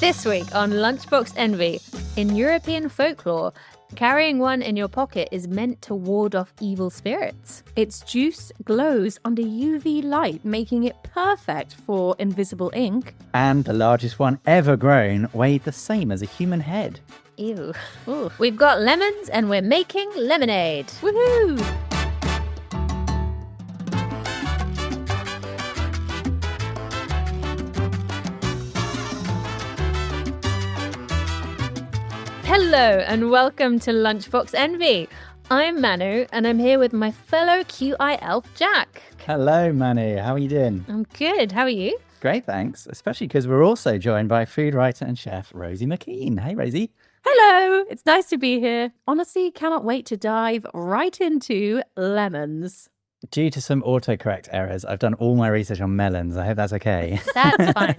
This week on Lunchbox Envy, in European folklore, carrying one in your pocket is meant to ward off evil spirits. Its juice glows under UV light, making it perfect for invisible ink. And the largest one ever grown weighed the same as a human head. Ew. Ooh. We've got lemons and we're making lemonade. Woohoo! Hello and welcome to Lunchbox Envy. I'm Manu and I'm here with my fellow QI elf Jack. Hello, Manu. How are you doing? I'm good. How are you? Great, thanks. Especially because we're also joined by food writer and chef Rosie MacKean. Hey, Rosie. Hello, it's nice to be here. Honestly, cannot wait to dive right into lemons. Due to some autocorrect errors, I've done all my research on melons. I hope that's okay. That's fine.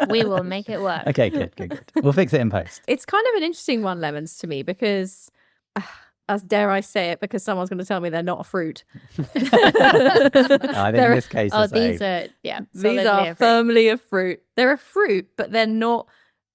We will make it work. Okay, good. We'll fix it in post. It's kind of an interesting one, lemons, to me, because, as dare I say it, because someone's going to tell me they're not a fruit. I think in this case, these are, these are firmly a fruit. They're a fruit, but they're not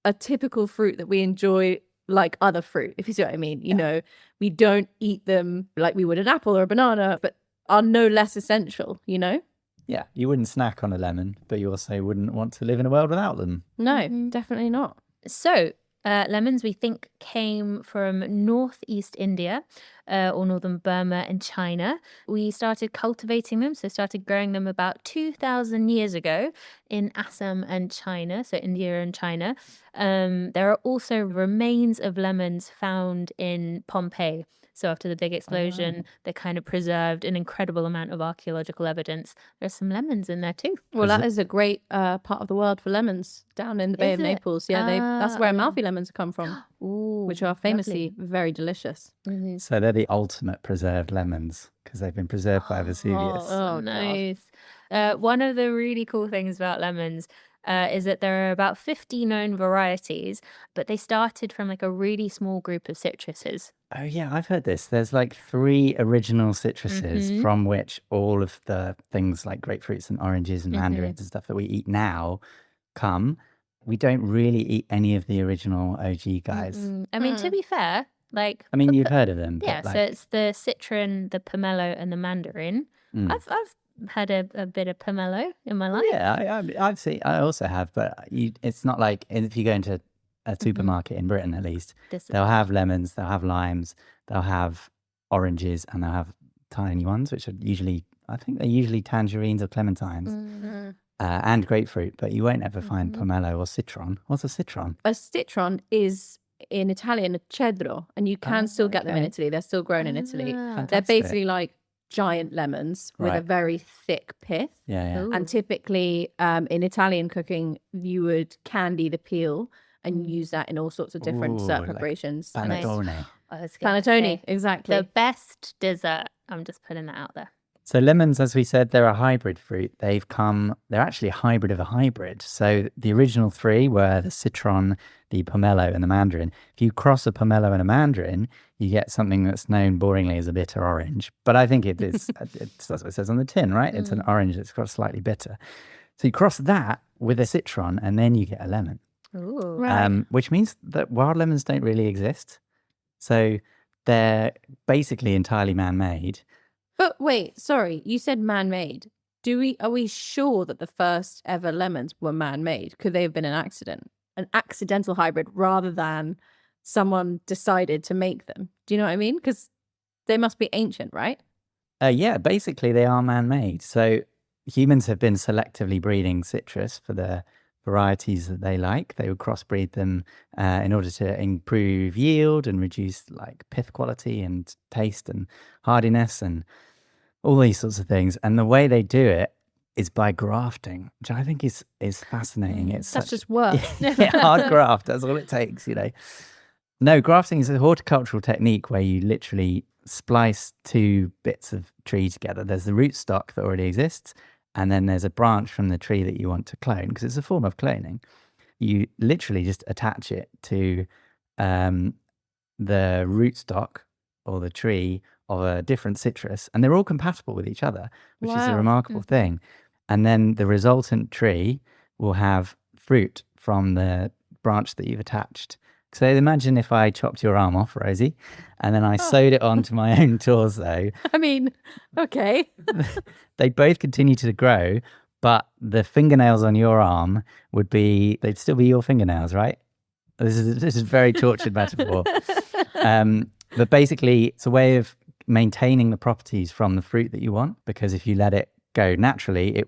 a typical fruit that we enjoy like other fruit, if you see what I mean. You know, we don't eat them like we would an apple or a banana, but are no less essential, you know? Yeah, you wouldn't snack on a lemon, but you also wouldn't want to live in a world without them. No, definitely not. So, lemons we think came from northeast India or northern Burma and China. We started cultivating them, so started growing them about 2,000 years ago in Assam and China, so India and China. There are also remains of lemons found in Pompeii. So after the big explosion, they kind of preserved an incredible amount of archaeological evidence. There's some lemons in there too. Well, that is a great part of the world for lemons, down in the Bay of Naples. Yeah, that's where Amalfi lemons come from, which are famously very delicious. Mm-hmm. So they're the ultimate preserved lemons because they've been preserved by Vesuvius. Oh, nice. One of the really cool things about lemons is that there are about 50 known varieties, but they started from like a really small group of citruses. Oh, yeah, I've heard this. There's like 3 original citruses from which all of the things like grapefruits and oranges and mandarins and stuff that we eat now come. We don't really eat any of the original OG guys. I mean, to be fair, like... I mean, you've heard of them. Yeah, but so it's the citron, the pomelo, and the mandarin. I've had a bit of pomelo in my life. Yeah, I've seen. I also have, but it's not like if you go into a supermarket in Britain, at least, they'll have lemons, they'll have limes, they'll have oranges, and they'll have tiny ones, which are usually, I think they're usually tangerines or clementines, and grapefruit. But you won't ever find pomelo or citron. What's a citron? A citron is in Italian a cedro, and you can still get them in Italy. They're still grown in Italy. They're basically like giant lemons with a very thick pith. Yeah. And typically in Italian cooking, you would candy the peel and use that in all sorts of different dessert preparations. Panettone. Panettone, exactly. The best dessert. I'm just putting that out there. So lemons, as we said, they're a hybrid fruit. They're actually a hybrid of a hybrid. So the original 3 were the citron, the pomelo, and the mandarin. If you cross a pomelo and a mandarin, you get something that's known boringly as a bitter orange. But I think that's what it says on the tin, right? It's an orange that's got slightly bitter. So you cross that with a citron, and then you get a lemon. Ooh. Right. Which means that wild lemons don't really exist. So they're basically entirely man-made. But wait, sorry, you said man-made. Are we sure that the first ever lemons were man-made? Could they have been an accidental hybrid rather than someone decided to make them? Do you know what I mean? Because they must be ancient, right? Yeah, basically they are man-made. So humans have been selectively breeding citrus for the varieties that they like. They would crossbreed them in order to improve yield and reduce like pith quality and taste and hardiness and all these sorts of things. And the way they do it is by grafting, which I think is fascinating. That's just work. Hard graft. That's all it takes, you know. No, grafting is a horticultural technique where you literally splice 2 bits of tree together. There's the rootstock that already exists, and then there's a branch from the tree that you want to clone, because it's a form of cloning. You literally just attach it to the rootstock or the tree of a different citrus, and they're all compatible with each other, which is a remarkable thing. And then the resultant tree will have fruit from the branch that you've attached. So imagine if I chopped your arm off, Rosie, and then I sewed it onto my own torso. I mean, okay. They both continue to grow, but the fingernails on your arm they'd still be your fingernails, right? This is a very tortured metaphor. But basically, it's a way of maintaining the properties from the fruit that you want, because if you let it go naturally,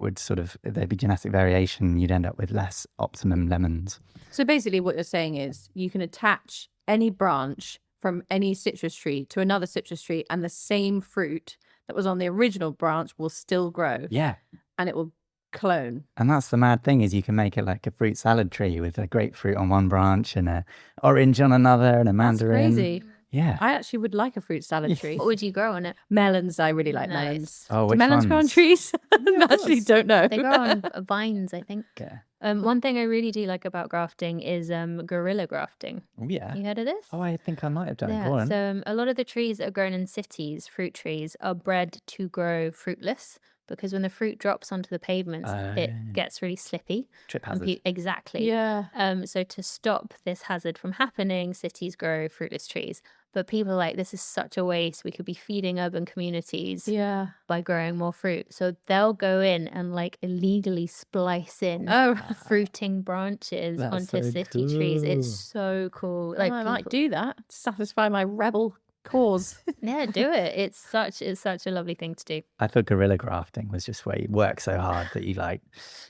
there'd be genetic variation. You'd end up with less optimum lemons. So basically what you're saying is you can attach any branch from any citrus tree to another citrus tree, and the same fruit that was on the original branch will still grow. Yeah. And it will clone. And that's the mad thing, is you can make it like a fruit salad tree with a grapefruit on one branch and a orange on another and a mandarin. That's crazy. Yeah. I actually would like a fruit salad tree. What would you grow on it? Melons, I really like Nice. melons. Oh, Do which melons grow on ones? trees? I actually don't know. They grow on vines, I think. Yeah. One thing I really do like about grafting is guerrilla grafting. Oh, yeah. You heard of this? Oh, I think I might have done it. Go Yeah, on. so a lot of the trees that are grown in cities, fruit trees, are bred to grow fruitless, because when the fruit drops onto the pavements, it gets really slippy. Trip And hazard. exactly. Yeah. So to stop this hazard from happening, cities grow fruitless trees. But people are like, this is such a waste. We could be feeding urban communities Yeah. by growing more fruit. So they'll go in and like illegally splice in Oh, fruiting branches That's onto so city trees. It's cool. so cool. I might do that to satisfy my rebel cause. Yeah, do it. It's such a lovely thing to do. I thought gorilla grafting was just where you work so hard that you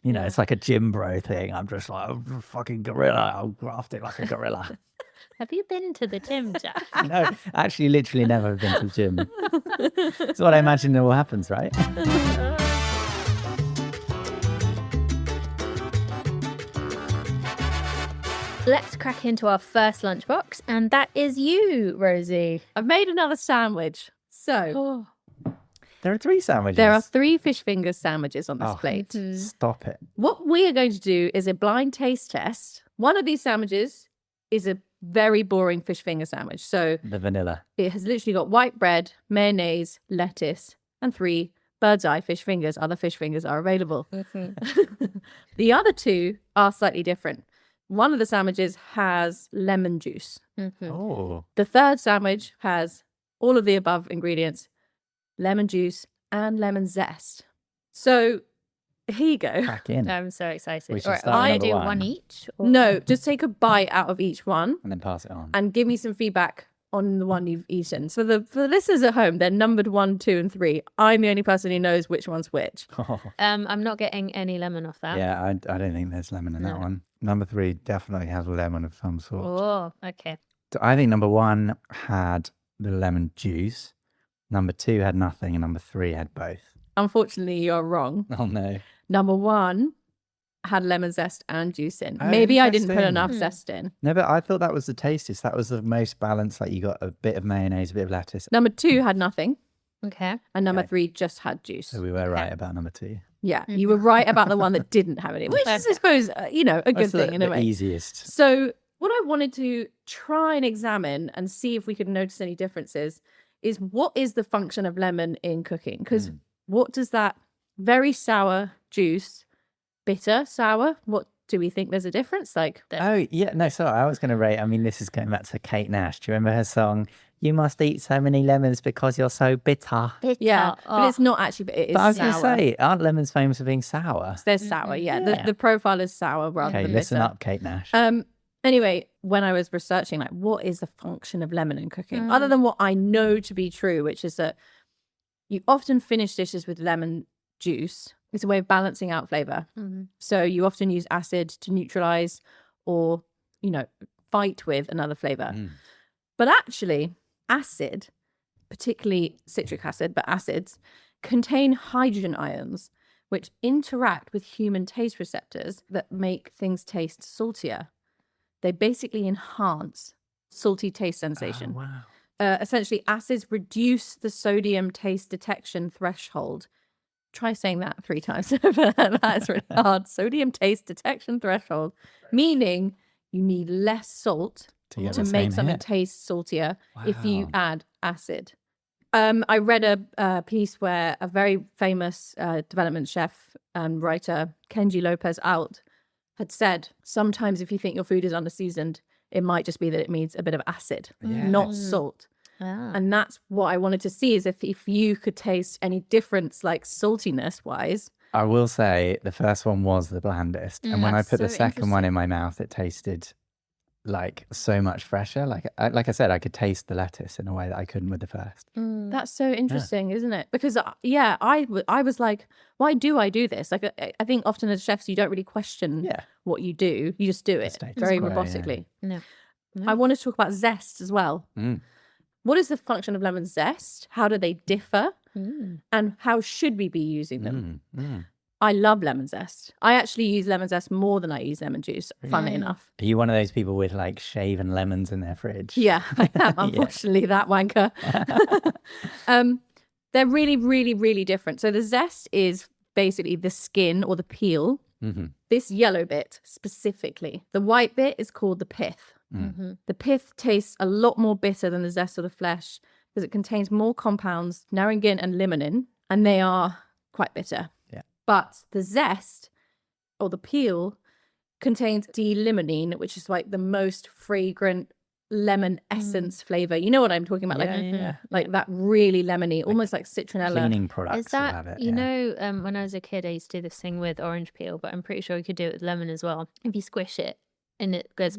it's like a gym bro thing. I'm just like, I'm a fucking gorilla. I'll graft it like a gorilla. Have you been to the gym, Jack? No, actually, literally never been to the gym. That's what I imagine all happens, right? Let's crack into our first lunchbox, and that is you, Rosie. I've made another sandwich. So There are 3 sandwiches. there are 3 fish fingers sandwiches on this plate. Stop it. What we are going to do is a blind taste test. One of these sandwiches is a very boring fish finger sandwich. So The vanilla. it has literally got white bread, mayonnaise, lettuce, and 3 bird's eye fish fingers. Other fish fingers are available. The other 2 are slightly different. One of the sandwiches has lemon juice. Oh. The third sandwich has all of the above ingredients, lemon juice and lemon zest. So here you go. Crack in. I'm so excited. We should All right, start I with do number one one. each. or- No, just take a bite out of each one And then pass it on. and give me some feedback on the one you've eaten. So for the listeners at home, they're numbered 1, 2, and 3. I'm the only person who knows which one's which. I'm not getting any lemon off that. Yeah, I don't think there's lemon in that one. Number 3 definitely has lemon of some sort. Oh, okay. So I think number 1 had the lemon juice. Number 2 had nothing, and number 3 had both. Unfortunately, you're wrong. Oh no. Number 1 had lemon zest and juice in. Oh, Maybe I didn't put interesting. enough zest in. No, but I thought that was the tastiest. That was the most balanced. Like you got a bit of mayonnaise, a bit of lettuce. Number 2 had nothing. Okay. And number Okay. 3 just had juice. So we were right about number 2. Yeah, you were right about the one that didn't have any, which is, I suppose, a good That's thing in a the way. easiest. So what I wanted to try and examine and see if we could notice any differences is what is the function of lemon in cooking? Because what does that very sour juice, bitter, sour, what do we think there's a difference? Like, Oh, yeah. No, sorry. I was going to rate. I mean, this is going back to Kate Nash. Do you remember her song, You Must Eat So Many Lemons Because You're So Bitter? Bitter. yeah, Oh, but it's not actually, but it is But I was sour. going to say, aren't lemons famous for being sour? There's sour, yeah. Yeah. The profile is sour rather Okay, than listen bitter. up, Kate Nash. Anyway, when I was researching, like, what is the function of lemon in cooking? Other than what I know to be true, which is that you often finish dishes with lemon juice. It's a way of balancing out flavor. So you often use acid to neutralize or, fight with another flavor. But actually, acid, particularly citric acid, but acids, contain hydrogen ions, which interact with human taste receptors that make things taste saltier. They basically enhance salty taste sensation. Oh, wow. Essentially, acids reduce the sodium taste detection threshold. Try saying that 3 times. That's really hard. Sodium taste detection threshold, meaning you need less salt To get to the make same something hit. taste saltier if you Wow. add acid. I read a piece where a very famous development chef and writer, Kenji Lopez Alt, had said sometimes if you think your food is underseasoned, it might just be that it needs a bit of acid, not salt. Ah. And that's what I wanted to see, is if you could taste any difference, like saltiness wise. I will say the first one was the blandest. And when I That's put the so second one interesting. in my mouth, it tasted like so much fresher. Like I said, I could taste the lettuce in a way that I couldn't with the first. That's so interesting, isn't it? Because I was like, why do I do this? Like I think often as chefs, you don't really question Yeah. what you do. You just do it status very quo, yeah. robotically. No. I want to talk about zest as well. Mm. What is the function of lemon zest? How do they differ? Mm. And how should we be using them? Mm. I love lemon zest. I actually use lemon zest more than I use lemon juice, funnily enough. Are you one of those people with like shaven lemons in their fridge? Yeah, I am, unfortunately, that wanker. They're really, really, really different. So the zest is basically the skin or the peel. Mm-hmm. This yellow bit specifically. The white bit is called the pith. Mm-hmm. The pith tastes a lot more bitter than the zest or the flesh because it contains more compounds, naringin and limonene, and they are quite bitter. Yeah. But the zest or the peel contains D-limonene, which is like the most fragrant lemon essence flavor. You know what I'm talking about? Like that really lemony, almost like citronella. Cleaning products Is will that, have it. you yeah. know, when I was a kid, I used to do this thing with orange peel, but I'm pretty sure you could do it with lemon as well. If you squish it and it goes,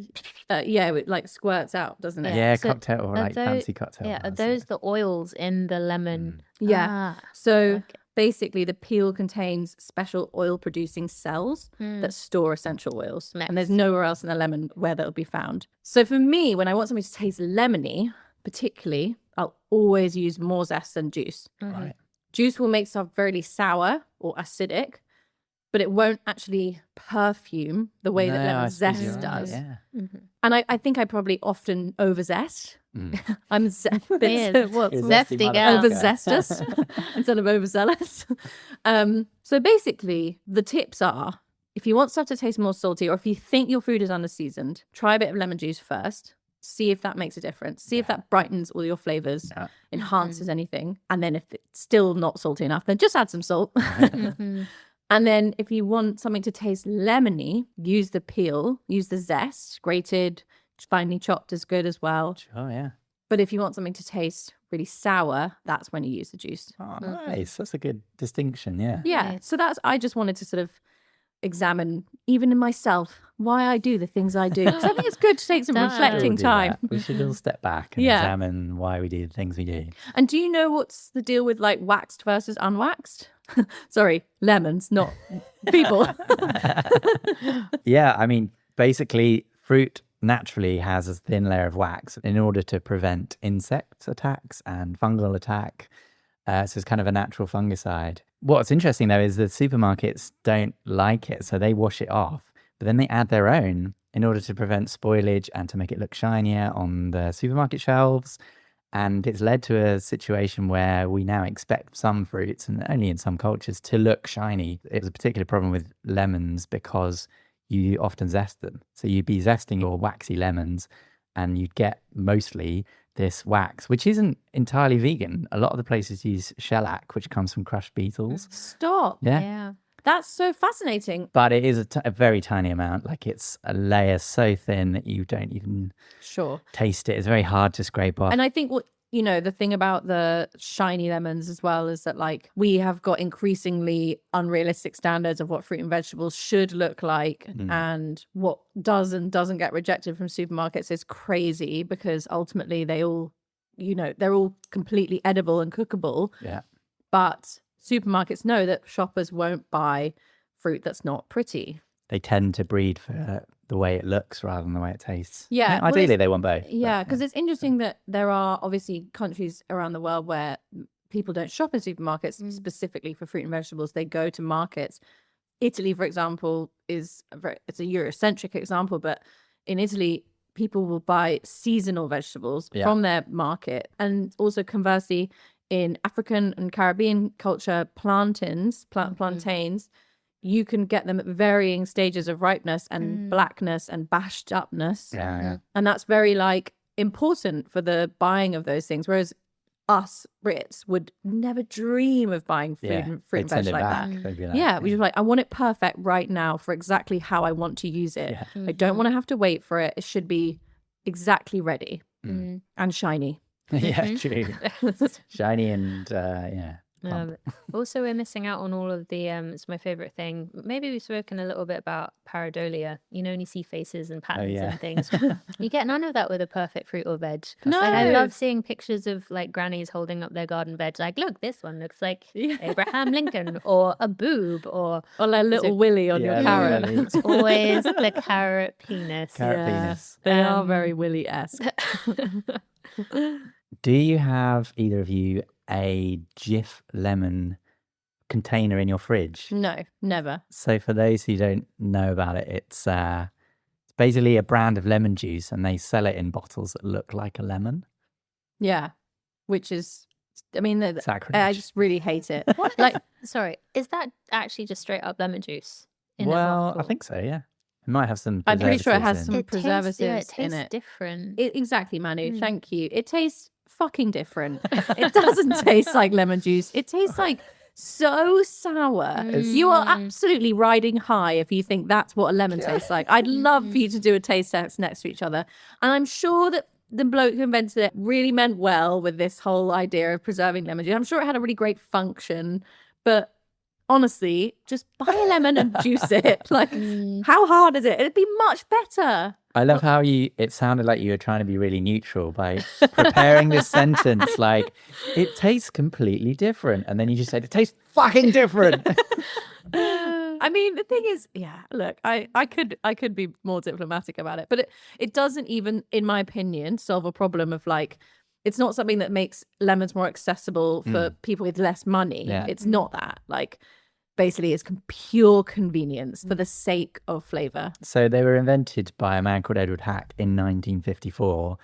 Yeah, it like squirts out, doesn't it? Yeah, So cocktail or are like fancy cocktail. yeah, are bars, those the oils in the lemon? Yeah. Ah, So okay. basically, the peel contains special oil-producing cells that store essential oils. Nice. And there's nowhere else in the lemon where that'll be found. So for me, when I want something to taste lemony, particularly, I'll always use more zest than juice. Right. Juice will make stuff very sour or acidic, but it won't actually perfume the way that No, I lemon suppose you're zest right, does. Yeah. And I think I probably often overzest. I'm Yeah, what's You're a zesty zesty girl. motherfucker. overzestous instead of overzealous. So basically, the tips are, if you want stuff to taste more salty, or if you think your food is underseasoned, try a bit of lemon juice first. See if that makes a difference. See if that brightens all your flavors, enhances anything. And then if it's still not salty enough, then just add some salt. And then if you want something to taste lemony, use the peel, use the zest, grated, finely chopped is good as well. Oh, yeah. But if you want something to taste really sour, that's when you use the juice. Oh, nice. That's a good distinction. Yeah. Yeah. Nice. So I just wanted to sort of examine, even in myself, why I do the things I do. Because I think it's good to take some Does. reflecting We'll do time. that. We should all step back and Yeah. examine why we do the things we do. And do you know what's the deal with like waxed versus unwaxed? Sorry, lemons, not people. Yeah, I mean, basically, fruit naturally has a thin layer of wax in order to prevent insect attacks and fungal attack. So it's kind of a natural fungicide. What's interesting, though, is the supermarkets don't like it, so they wash it off. But then they add their own in order to prevent spoilage and to make it look shinier on the supermarket shelves. And it's led to a situation where we now expect some fruits, and only in some cultures, to look shiny. It was a particular problem with lemons because you often zest them. So you'd be zesting your waxy lemons and you'd get mostly this wax, which isn't entirely vegan. A lot of the places use shellac, which comes from crushed beetles. Stop. Yeah. Yeah. That's so fascinating. But it is a very tiny amount. Like it's a layer so thin that you don't even Sure. taste it. It's very hard to scrape off. And I think the thing about the shiny lemons as well is that like we have got increasingly unrealistic standards of what fruit and vegetables should look like, and what does and doesn't get rejected from supermarkets is crazy because ultimately they all, they're all completely edible and cookable. Yeah. But supermarkets know that shoppers won't buy fruit that's not pretty. They tend to breed for the way it looks rather than the way it tastes. Yeah, I mean, well, ideally, they want both. but, Yeah, because it's interesting that there are obviously countries around the world where people don't shop in supermarkets specifically for fruit and vegetables. They go to markets. Italy, for example, it's a Eurocentric example, but in Italy, people will buy seasonal vegetables from their market. And also conversely, in African and Caribbean culture, plantains, you can get them at varying stages of ripeness and blackness and bashed upness. Yeah. And that's very like important for the buying of those things. Whereas us Brits would never dream of buying fruit Yeah, and they'd veg send it like back. that. They'd be like, Yeah, we just like, I want it perfect right now for exactly how I want to use it. Yeah. I don't want to have to wait for it. It should be exactly ready Mm. and shiny. Yeah, true. Shiny and plump. Also, we're missing out on all of the. It's my favorite thing. Maybe we've spoken a little bit about pareidolia. You know, when you see faces and patterns yeah. and things, you get none of that with a perfect fruit or veg. No. Like, I love seeing pictures of like grannies holding up their garden veg. Like, look, this one looks like Abraham Lincoln or a boob or Or like little willy on your Yeah, carrot. really. it's always the carrot penis. Carrot Yeah. penis. They are very willy-esque. Do you have, either of you, a Jif lemon container in your fridge? No, never. So for those who don't know about it, it's basically a brand of lemon juice, and they sell it in bottles that look like a lemon. Yeah, which is, I mean, Sacrilege. I just really hate it. Like, sorry, is that actually just straight up lemon juice? In a Well, I bottle? think so, yeah. It might have some I'm pretty sure it has preservatives some in. It preservatives tastes, in it tastes it. different. Exactly, Manu. Thank you. It tastes fucking different. It doesn't taste like lemon juice. It tastes like so sour. You are absolutely riding high if you think that's what a lemon tastes like. I'd love for you to do a taste test next to each other. And I'm sure that the bloke who invented it really meant well with this whole idea of preserving lemon juice. I'm sure it had a really great function, but honestly, just buy a lemon and juice it. Like, how hard is it? It'd be much better. I love how it sounded like you were trying to be really neutral by preparing this sentence like, it tastes completely different. And then you just said, it tastes fucking different. I mean, the thing is, yeah, look, I could be more diplomatic about it, but it doesn't even, in my opinion, solve a problem of like, it's not something that makes lemons more accessible for people with less money. Yeah. It's not that. Like, basically, it's pure convenience for the sake of flavor. So they were invented by a man called Edward Hack in 1954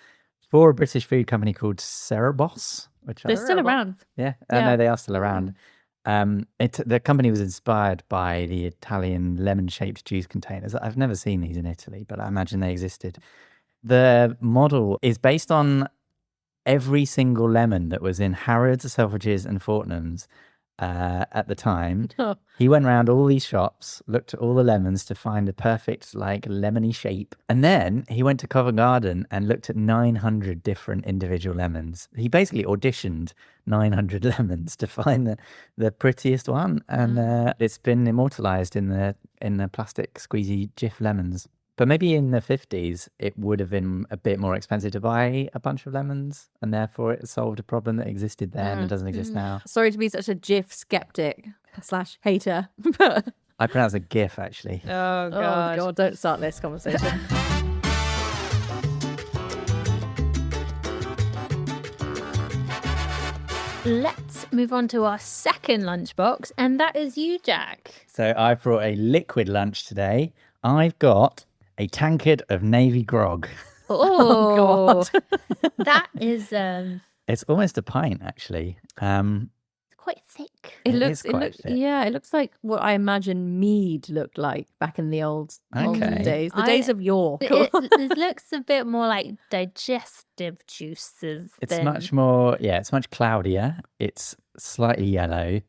for a British food company called Cerebos. They're still around. Yeah, Yeah. no, they are still around. The company was inspired by the Italian lemon-shaped juice containers. I've never seen these in Italy, but I imagine they existed. The model is based on every single lemon that was in Harrods, Selfridges and Fortnum's at the time. Oh. He went around all these shops, looked at all the lemons to find the perfect like lemony shape. And then he went to Covent Garden and looked at 900 different individual lemons. He basically auditioned 900 lemons to find the prettiest one. And it's been immortalized in the plastic squeezy Jif lemons. But maybe in the 50s, it would have been a bit more expensive to buy a bunch of lemons, and therefore it solved a problem that existed then and doesn't exist now. Sorry to be such a Jif skeptic / hater, but I pronounce it GIF, actually. Oh oh god, don't start this conversation. Let's move on to our second lunchbox, and that is you, Jack. So I brought a liquid lunch today. I've got a tankard of navy grog. Oh, that is It's almost a pint, actually. quite thick. It is quite looks, thick. yeah, it looks like what I imagine mead looked like back in the old Okay. days, the days of yore. It looks a bit more like digestive juices. It's than... much more, it's much cloudier. It's slightly yellow,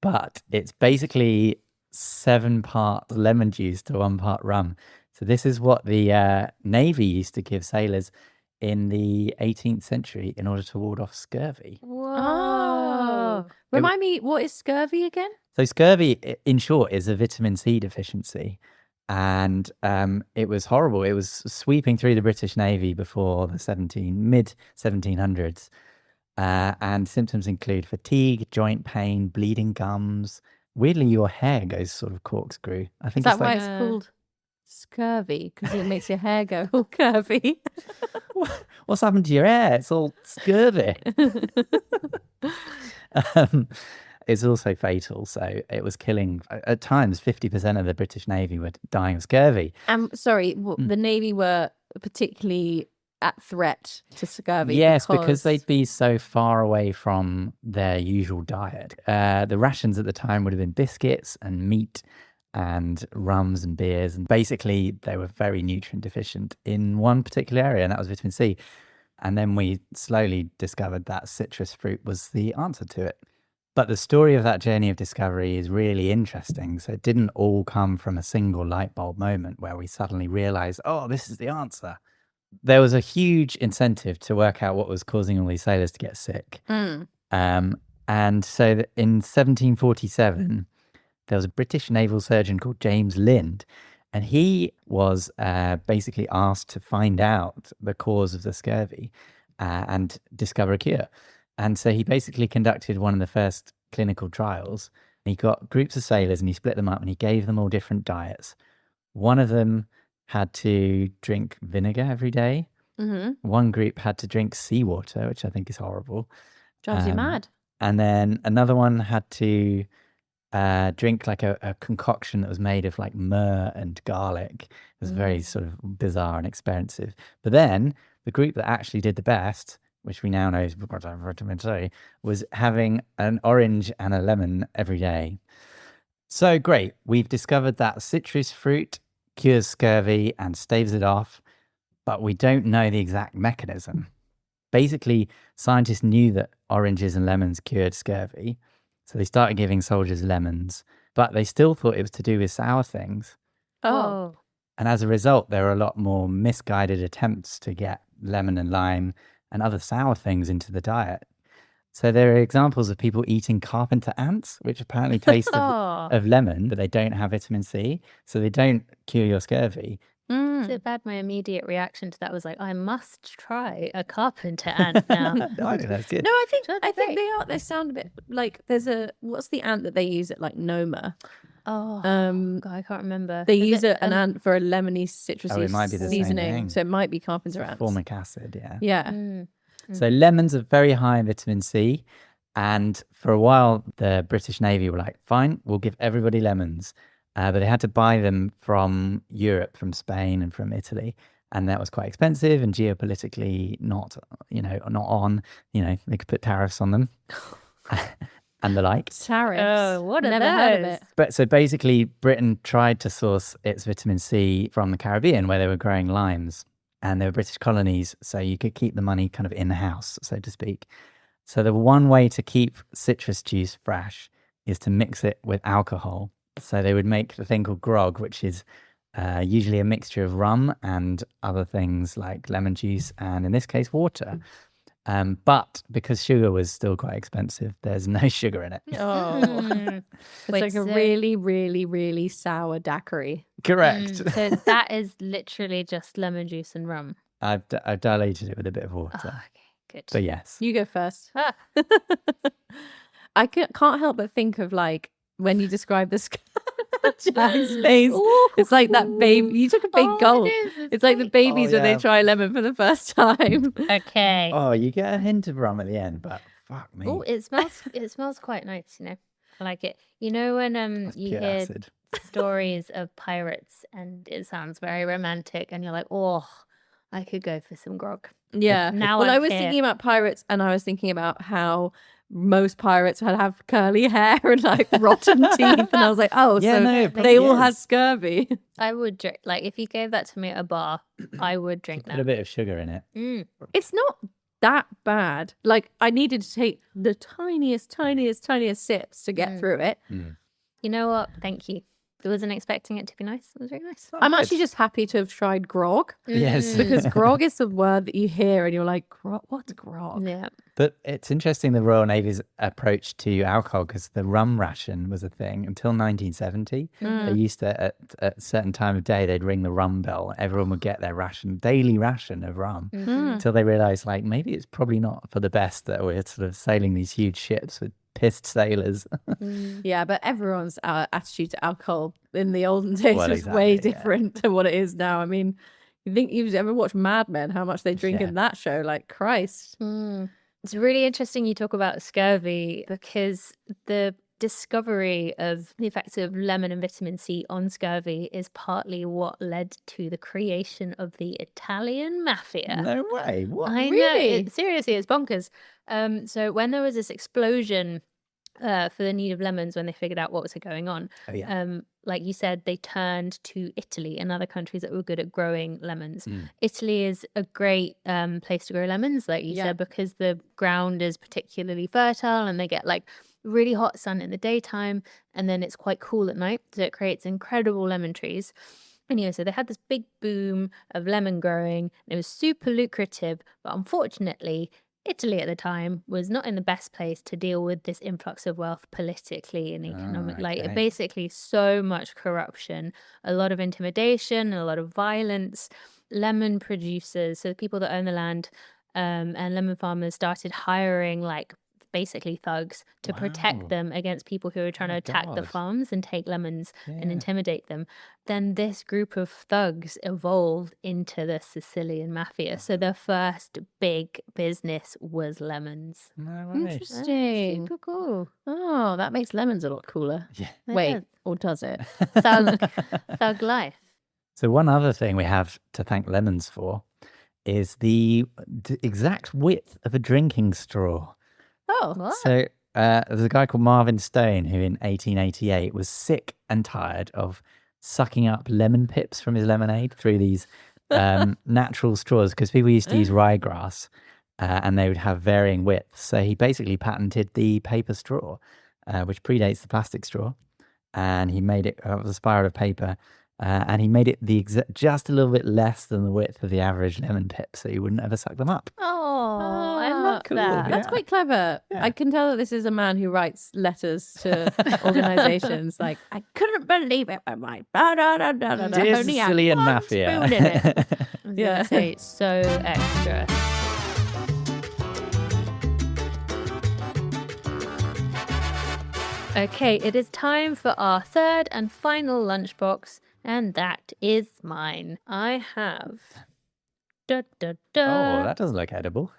but it's basically 7 parts lemon juice to 1 part rum. So this is what the Navy used to give sailors in the 18th century in order to ward off scurvy. Whoa. Remind me, what is scurvy again? So scurvy, in short, is a vitamin C deficiency. And it was horrible. It was sweeping through the British Navy before the mid 1700s. And symptoms include fatigue, joint pain, bleeding gums. Weirdly, your hair goes sort of corkscrew. I think Is that it's why like, it's called scurvy? Because it makes your hair go all curvy. what's happened to your hair? It's all scurvy. It's also fatal. So it was killing, at times, 50% of the British Navy were dying of scurvy. Sorry, the Navy were particularly at threat to scurvy. Yes, because they'd be so far away from their usual diet. The rations at the time would have been biscuits and meat and rums and beers. And basically, they were very nutrient deficient in one particular area, and that was vitamin C. And then we slowly discovered that citrus fruit was the answer to it. But the story of that journey of discovery is really interesting. So it didn't all come from a single light bulb moment where we suddenly realized, oh, this is the answer. There was a huge incentive to work out what was causing all these sailors to get sick. And so in 1747, there was a British naval surgeon called James Lind, and he was basically asked to find out the cause of the scurvy and discover a cure. And so he basically conducted one of the first clinical trials. He got groups of sailors and he split them up and he gave them all different diets. One of them had to drink vinegar every day. One group had to drink seawater, which I think is horrible. Drives you mad. And then another one had to drink like a concoction that was made of like myrrh and garlic. It was very sort of bizarre and expensive. But then the group that actually did the best, which we now know is because of vitamin C, was having an orange and a lemon every day. So great. We've discovered that citrus fruit cures scurvy and staves it off, but we don't know the exact mechanism. Basically, scientists knew that oranges and lemons cured scurvy, so they started giving soldiers lemons, but they still thought it was to do with sour things. Oh. And as a result, there were a lot more misguided attempts to get lemon and lime and other sour things into the diet. So there are examples of people eating carpenter ants, which apparently taste of lemon, but they don't have vitamin C, so they don't cure your scurvy. So bad. My immediate reaction to that was like, I must try a carpenter ant now. I think that's good. No, I think great. they are. They sound a bit like what's the ant that they use at like Noma? Oh, God, I can't remember. They Is use it, an ant for a lemony citrusy it might be the same seasoning, thing. so it might be carpenter ants. Formic acid, yeah. Yeah. So lemons are very high in vitamin C. And for a while, the British Navy were like, fine, we'll give everybody lemons. But they had to buy them from Europe, from Spain and from Italy. And that was quite expensive and geopolitically not on. They could put tariffs on them and the like. Tariffs. Oh, what are Never heard of those? it. But so basically, Britain tried to source its vitamin C from the Caribbean where they were growing limes. And they were British colonies, so you could keep the money kind of in the house, so to speak. So the one way to keep citrus juice fresh is to mix it with alcohol. So they would make the thing called grog, which is usually a mixture of rum and other things like lemon juice and, in this case, water. But because sugar was still quite expensive, there's no sugar in it. Oh. It's Wait, like a so- really, really, really sour daiquiri. Correct. So that is literally just lemon juice and rum. I've diluted it with a bit of water. Oh, okay, good. But yes. You go first. Ah. I can't help but think of like when you describe this Jack's face. It's like that baby. You took a big gulp. It's like the babies when they yeah. try lemon for the first time. Okay. Oh, you get a hint of rum at the end, but fuck me. Oh, it smells quite nice, I like it. You know when That's you pure hear acid. stories of pirates and it sounds very romantic and you're like, oh, I could go for some grog. Yeah. Now well, I'm I was here. thinking about pirates and I was thinking about how most pirates have curly hair and like rotten teeth. And I was like, oh, Yeah, so no, it they probably all had is. scurvy. I would drink, like, if you gave that to me at a bar, I would drink Put a that. bit of sugar in it. Mm. It's not that bad. Like I needed to take the tiniest sips to get through it. You know what? Thank you. I wasn't expecting it to be nice. It was very nice. I'm actually just happy to have tried grog Yes. because grog is the word that you hear and you're like, what's grog? Yeah. But it's interesting the Royal Navy's approach to alcohol because the rum ration was a thing until 1970. They used to, at a certain time of day, they'd ring the rum bell. Everyone would get their daily ration of rum until they realised, like, maybe it's probably not for the best that we're sort of sailing these huge ships with pissed sailors. Yeah, but everyone's attitude to alcohol in the olden days Well, was way exactly, yeah. different to what it is now. I mean, you think you've ever watched Mad Men, how much they drink Yeah. in that show? Like, Christ. It's really interesting you talk about scurvy because the discovery of the effects of lemon and vitamin C on scurvy is partly what led to the creation of the Italian mafia. No way. What? I know. Really? Seriously, it's bonkers. So when there was this explosion for the need of lemons when they figured out what was going on. Oh, yeah. Like you said, they turned to Italy and other countries that were good at growing lemons. Mm. Italy is a great place to grow lemons, like you Yeah. said, because the ground is particularly fertile and they get like really hot sun in the daytime and then it's quite cool at night. So it creates incredible lemon trees. Anyway, so they had this big boom of lemon growing and it was super lucrative, but unfortunately, Italy at the time was not in the best place to deal with this influx of wealth politically and economic. okay. Like basically so much corruption, a lot of intimidation, a lot of violence. Lemon producers, so the people that own the land and lemon farmers started hiring like basically thugs to Wow. protect them against people who were trying to attack the God. farms and take lemons and Yeah. intimidate them. Then this group of thugs evolved into the Sicilian mafia. So their first big business was lemons. No way. Interesting. Super cool. Oh, that makes lemons a lot cooler. Yeah. It Wait, does. or does it? Thug life. So one other thing we have to thank lemons for is the exact width of a drinking straw. Oh, What? So there's a guy called Marvin Stone who in 1888 was sick and tired of sucking up lemon pips from his lemonade through these natural straws because people used to use ryegrass and they would have varying widths. So he basically patented the paper straw, which predates the plastic straw. And he made it of a spiral of paper and he made it just a little bit less than the width of the average lemon pip so you wouldn't ever suck them up. Oh, I love cool. that. that's Yeah. quite clever. Yeah. I can tell that this is a man who writes letters to organizations like, I couldn't believe it when my Dear only had Sicilian one mafia. spoon in it. I was gonna Yeah. say so extra. Okay, it is time for our third and final lunchbox, and that is mine. I have. Da, da, da. Oh, that doesn't look edible.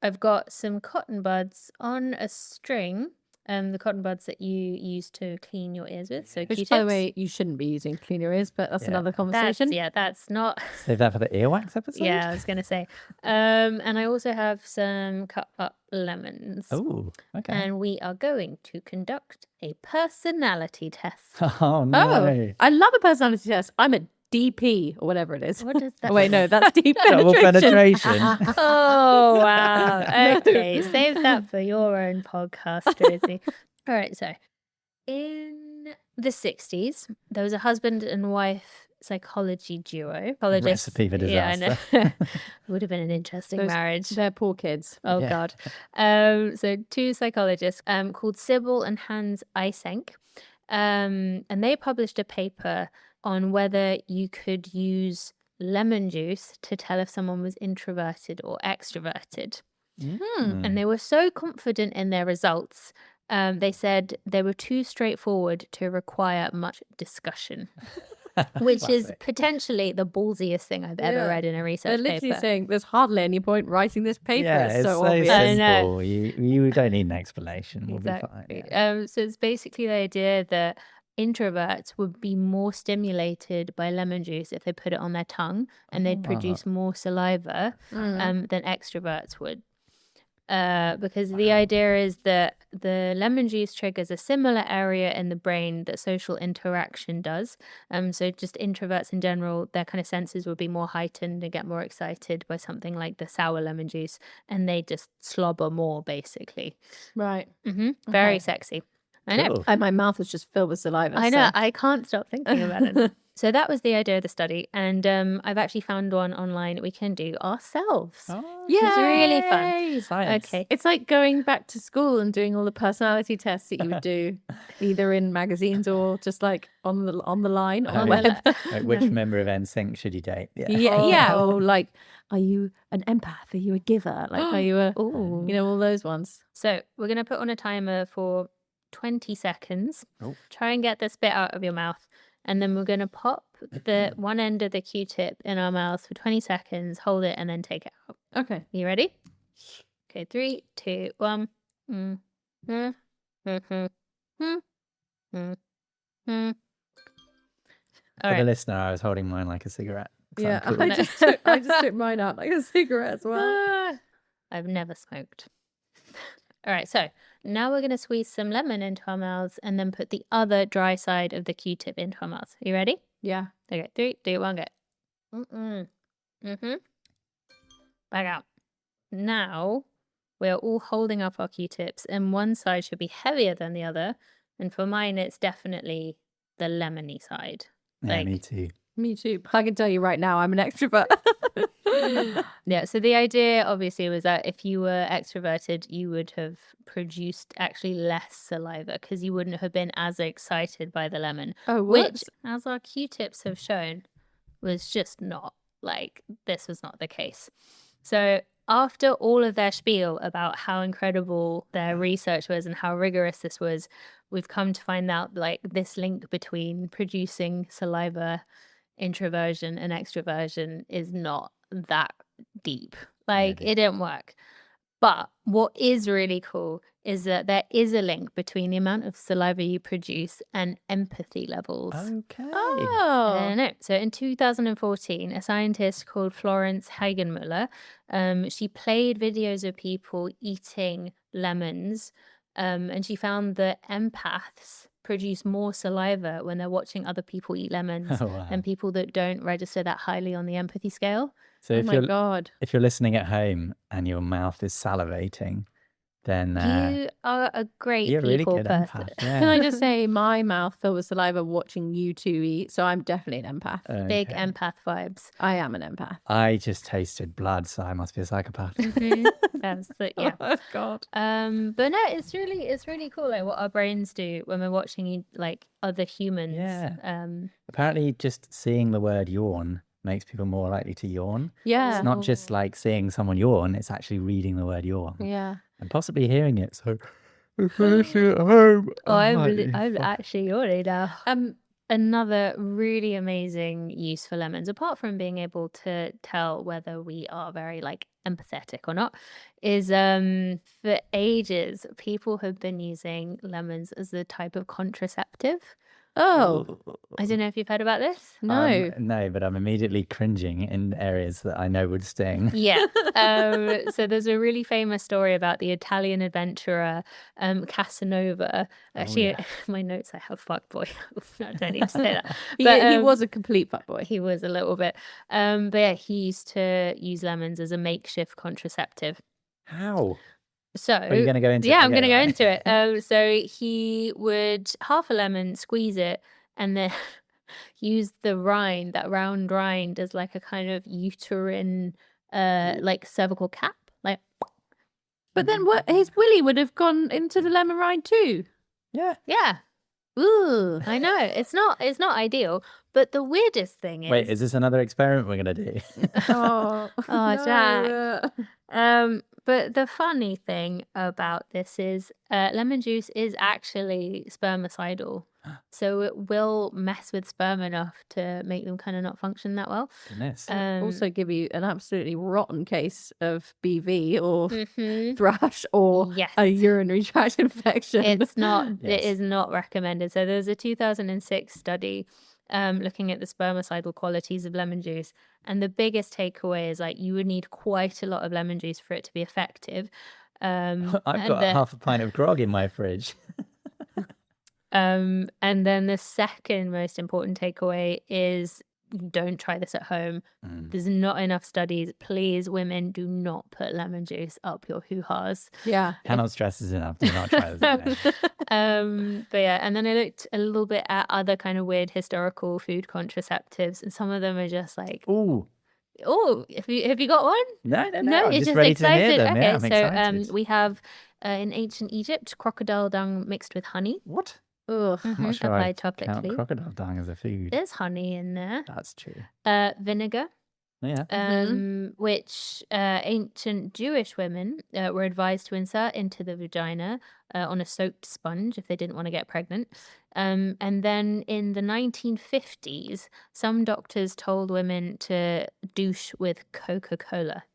I've got some cotton buds on a string. The cotton buds that you use to clean your ears with. So Which, Q-tips. by the way, you shouldn't be using to clean your ears, but that's Yeah. another That's, conversation. that's not. Save that for the earwax episode? Yeah, I was gonna say. And I also have some cut up lemons. Oh, okay. And we are going to conduct a personality test. Oh, no. Oh, I love a personality test. I'm a DP or whatever it is. What does that Oh, wait, no, that's deep Double penetration. penetration. Oh, wow. No. Okay, save that for your own podcast, Rosie. All right, so in the 60s, there was a husband and wife psychology duo. Psychologists. Recipe for Yeah, I disaster. know. Would have been an interesting Those- marriage. They're poor kids. Oh, Yeah. God. So two psychologists called Sybil and Hans Eysenck. And they published a paper on whether you could use lemon juice to tell if someone was introverted or extroverted. Mm. And they were so confident in their results, they said they were too straightforward to require much discussion, which is Classic. potentially the ballsiest thing I've ever Yeah. read in a They're research literally paper. saying there's hardly any point writing this paper. Yeah, it's so so obvious. I know. simple. You don't need an explanation. We'll Exactly. be fine. Yeah. So it's basically the idea that introverts would be more stimulated by lemon juice if they put it on their tongue and they'd produce more saliva Mm. than extroverts would. Because the idea is that the lemon juice triggers a similar area in the brain that social interaction does. So just introverts in general, their kind of senses would be more heightened and get more excited by something like the sour lemon juice, and they just slobber more, basically. Right. Very Okay. sexy. I know. Cool. And my mouth is just filled with saliva. I know. so- I can't stop thinking about it. So that was the idea of the study, and I've actually found one online we can do ourselves. Oh, It's really fun. Yay! science. Okay. It's like going back to school and doing all the personality tests that you would do, either in magazines or just like on the line on the Oh, yeah. web. Like, which member of NSYNC should you date? Yeah. Yeah, Oh. or like, are you an empath? Are you a giver? Like, are you a, Ooh. you know, all those ones. So we're going to put on a timer for 20 seconds. Oh. Try and get the spit out of your mouth. And then we're going to pop the one end of the Q-tip in our mouth for 20 seconds, hold it, and then take it out. Okay. You ready? Okay, 3, 2, 1. Mm. Mm. Mm. Mm. Mm. Mm. Mm. For All the right. listener, I was holding mine like a cigarette. So Yeah, I'm cool. I just took mine out like a cigarette as well. I've never smoked. All right, so now we're going to squeeze some lemon into our mouths and then put the other dry side of the Q-tip into our mouths. You ready? Yeah. Okay, 3, 2, 1, go. Mm-hmm. Back out. Now we're all holding up our Q-tips, and one side should be heavier than the other. And for mine, it's definitely the lemony side. Yeah, me too. Me too. I can tell you right now, I'm an extrovert. Yeah, so the idea obviously was that if you were extroverted, you would have produced actually less saliva because you wouldn't have been as excited by the lemon. Oh, which, as our Q-tips have shown, was just not like this was not the case. So after all of their spiel about how incredible their research was and how rigorous this was, we've come to find out like this link between producing saliva, introversion and extroversion is not that deep. Like it didn't work. But what is really cool is that there is a link between the amount of saliva you produce and empathy levels. Okay. Oh. No. So in 2014, a scientist called Florence Hagenmüller, she played videos of people eating lemons, and she found that empaths produce more saliva when they're watching other people eat lemons than people that don't register that highly on the empathy scale. So Oh my God. if you're listening at home and your mouth is salivating, then You are a great you're a really people good person. empath. Yeah. Can I just say my mouth filled with saliva watching you two eat, so I'm definitely an empath. Big Okay. empath vibes. I am an empath. I just tasted blood, so I must be a psychopath. That's the, yeah. Oh God. But no, it's really cool like what our brains do when we're watching like other humans. Yeah. Apparently, just seeing the word yawn makes people more likely to yawn. Yeah. It's not just like seeing someone yawn; it's actually reading the word yawn Yeah. and possibly hearing it. So, if you're listening at home, I'm actually yawning now. Another really amazing use for lemons, apart from being able to tell whether we are very like empathetic or not, is for ages people have been using lemons as a type of contraceptive. Oh, I don't know if you've heard about this. no. No, but I'm immediately cringing in areas that I know would sting. Yeah. So there's a really famous story about the Italian adventurer Casanova. Actually, my notes I have fuckboy. I don't need to say that. But, He was a complete fuckboy. He was a little bit. But yeah, he used to use lemons as a makeshift contraceptive. How? So Are you going to go into it? I'm Okay, going to go right. into it. So he would half a lemon, squeeze it, and then use the rind, that round rind, as like a kind of uterine, like cervical cap. Like, But then what? His willy would have gone into the lemon rind too. Yeah. yeah, Ooh. I know it's not ideal. But the weirdest thing is, Wait, is this another experiment we're going to do? Oh, Oh, Jack. But the funny thing about this is lemon juice is actually spermicidal. So it will mess with sperm enough to make them kind of not function that well. Goodness. Also give you an absolutely rotten case of BV or Mhm. thrush or Yes. a urinary tract infection. It's not. It Yes. is not recommended. So there's a 2006 study looking at the spermicidal qualities of lemon juice, and the biggest takeaway is like you would need quite a lot of lemon juice for it to be effective. I've and got then- half a pint of grog in my fridge. And then the second most important takeaway is don't try this at home. There's not enough studies. Please, women, do not put lemon juice up your hoo-has. Yeah. Cannot stress this enough. Do not try this. at home. But yeah, and then I looked a little bit at other kind of weird historical food contraceptives, and some of them are just like, Ooh. oh, have you got one? No, I'm you're just ready to hear excited. them. Okay, Yeah, I'm so excited. we have in ancient Egypt crocodile dung mixed with honey. What? Ugh. I'm not sure I Applied count topically. crocodile dung as a food. There's honey in there. That's true. Vinegar. Yeah. Which ancient Jewish women were advised to insert into the vagina on a soaked sponge if they didn't want to get pregnant. And then in the 1950s, some doctors told women to douche with Coca-Cola.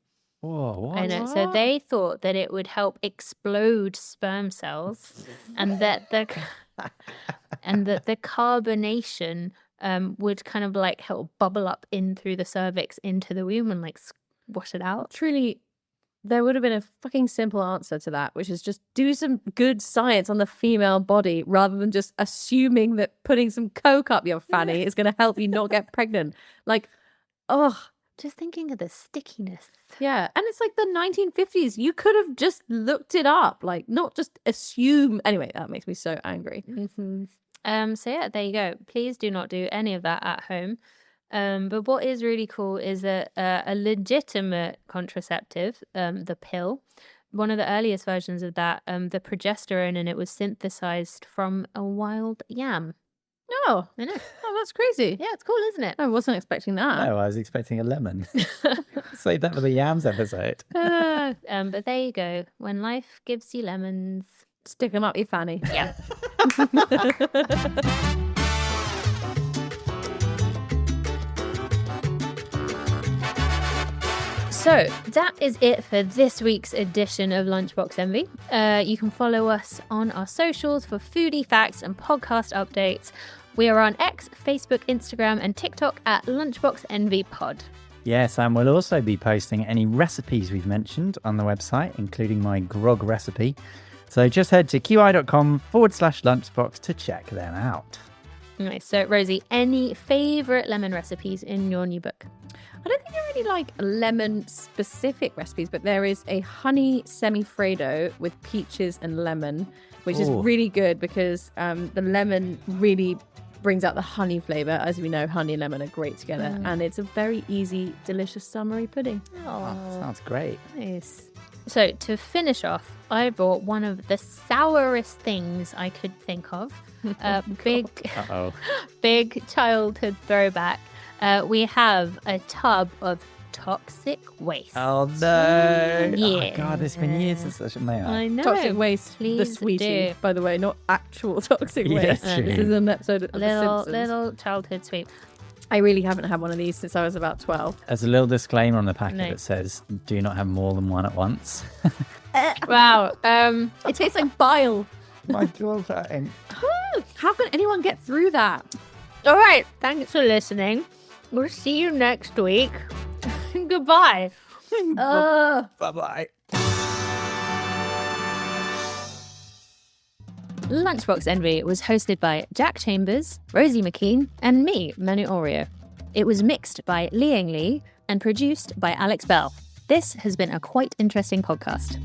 Whoa, what? I know. So they thought that it would help explode sperm cells, and that the carbonation would kind of like help bubble up in through the cervix into the womb and like wash it out. Truly there would have been a fucking simple answer to that, which is just do some good science on the female body rather than just assuming that putting some coke up your fanny is going to help you not get pregnant. Like, ugh. Just thinking of the stickiness. Yeah. And it's like the 1950s. You could have just looked it up, like not just assume. Anyway, that makes me so angry. So yeah, there you go. Please do not do any of that at home. But what is really cool is that a legitimate contraceptive, the pill, one of the earliest versions of that, the progesterone in it was synthesized from a wild yam. Oh, I know. Oh, that's crazy. Yeah, it's cool, isn't it? I wasn't expecting that. No, I was expecting a lemon. Save that for the yams episode. But there you go. When life gives you lemons. Stick them up your fanny. Yeah. So that is it for this week's edition of Lunchbox Envy. You can follow us on our socials for foodie facts and podcast updates. We are on X, Facebook, Instagram, and TikTok at Lunchbox Envy Pod. Yes, and we'll also be posting any recipes we've mentioned on the website, including my grog recipe. So just head to qi.com/lunchbox to check them out. Nice. So, Rosie, any favourite lemon recipes in your new book? I don't think I really like lemon-specific recipes, but there is a honey semifredo with peaches and lemon, which is really good because the lemon really brings out the honey flavour. As we know, honey and lemon are great together, and it's a very easy, delicious summery pudding. Oh, sounds great. Nice. So, to finish off, I brought one of the sourest things I could think of. Big childhood throwback. We have a tub of toxic waste. Oh, no. Yeah. Oh, God, it's been years since such a mail. I know. Toxic waste, the Please sweetie, do. by the way, not actual toxic Yeah, waste. true. This is an episode of The Simpsons. Little childhood sweet. I really haven't had one of these since I was about 12. There's a little disclaimer on the packet No. that says, do not have more than one at once. Wow. It tastes like bile. My jaw's hurting. How can anyone get through that? All right. Thanks for listening. We'll see you next week. Goodbye. Bye-bye. Lunchbox Envy was hosted by Jack Chambers, Rosie MacKean, and me, Manu Oreo. It was mixed by Liang Lee and produced by Alex Bell. This has been a quite interesting podcast.